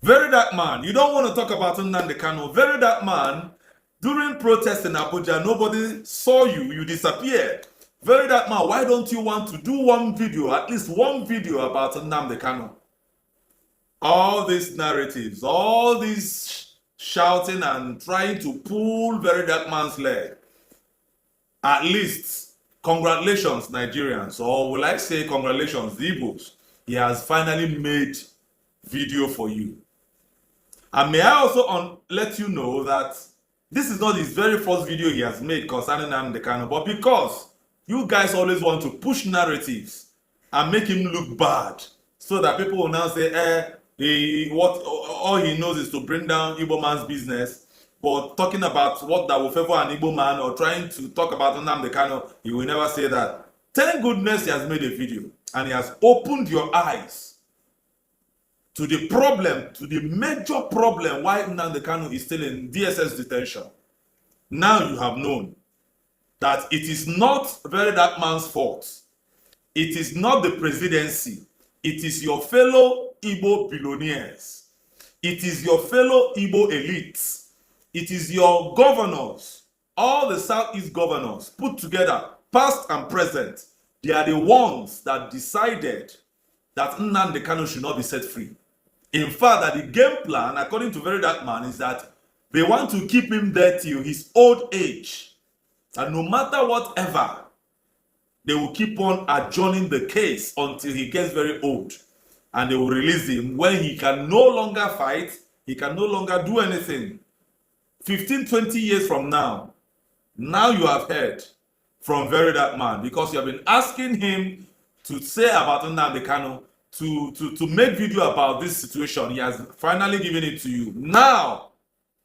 Very dark man. You don't want to talk about Nnamdi Kanu. Very dark man. During protests in Abuja, nobody saw you. You disappeared. Very dark man. Why don't you want to do one video, at least one video about Nnamdi Kanu? All these narratives, all this shouting and trying to pull very dark man's leg. At least, congratulations, Nigerians, or will I say congratulations, the Igbos. He has finally made video for you. And may I also let you know that this is not his very first video he has made concerning Nnamdi Kanu, but because you guys always want to push narratives and make him look bad, so that people will now say, all he knows is to bring down Igbo man's business, but talking about what that will favor an Igbo man or trying to talk about Nnamdi Kanu, he will never say that. Thank goodness he has made a video and he has opened your eyes to the problem, to the major problem why Nnamdi Kanu is still in DSS detention. Now you have known that it is not very dark man's fault. It is not the presidency. It is your fellow Igbo billionaires. It is your fellow Igbo elites. It is your governors, all the Southeast governors put together, past and present. They are the ones that decided that Nnamdi Kanu should not be set free. In fact, that the game plan, according to Very Dark Man, is that they want to keep him there till his old age. And no matter whatever, they will keep on adjourning the case until he gets very old. And they will release him when he can no longer fight, he can no longer do anything. 15, 20 years from now, now you have heard from Very Dark Man, because you have been asking him to say about Nnamdi Kanu, to make video about this situation. He has finally given it to you. Now,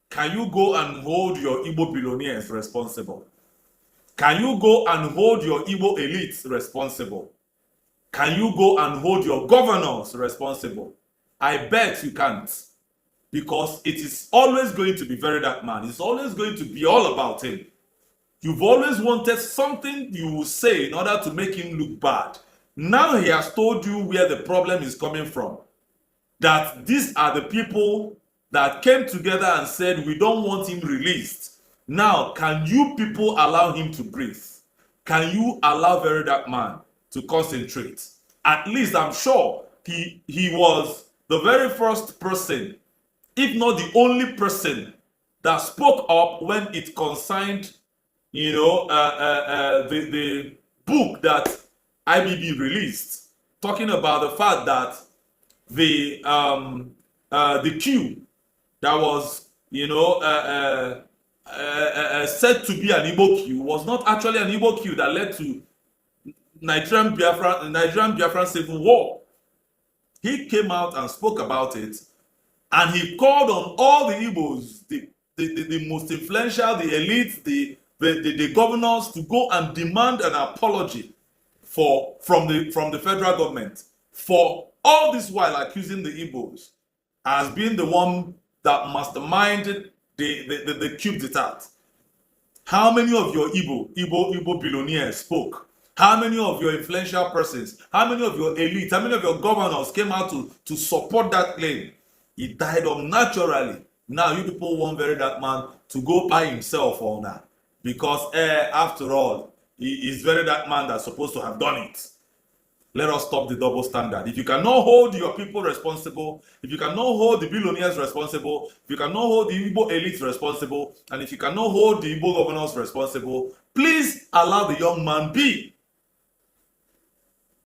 can you go and hold your Igbo billionaires responsible? Can you go and hold your Igbo elites responsible? Can you go and hold your governors responsible? I bet you can't. Because it is always going to be Very Dark Man. It's always going to be all about him. You've always wanted something you will say in order to make him look bad. Now he has told you where the problem is coming from. That these are the people that came together and said, we don't want him released. Now, can you people allow him to breathe? Can you allow Very Dark Man to concentrate? At least I'm sure he was the very first person, if not the only person, that spoke up when it concerned, the book that IBB released, talking about the fact that the queue that was, said to be an Igbo queue was not actually an Igbo queue that led to Nigerian Biafran civil war. He came out and spoke about it, and he called on all the Igbos, the most influential, the elites, the governors, to go and demand an apology from the federal government for all this while accusing the Igbos as being the one that masterminded the coup d'etat. How many of your Igbo billionaires spoke? How many of your influential persons, how many of your elites, how many of your governors came out to support that claim? He died naturally. Now you people want Very Dark Man to go by himself on that. Because after all, he is Very Dark Man that's supposed to have done it. Let us stop the double standard. If you cannot hold your people responsible, if you cannot hold the billionaires responsible, if you cannot hold the Igbo elites responsible, and if you cannot hold the Igbo governors responsible, please allow the young man be.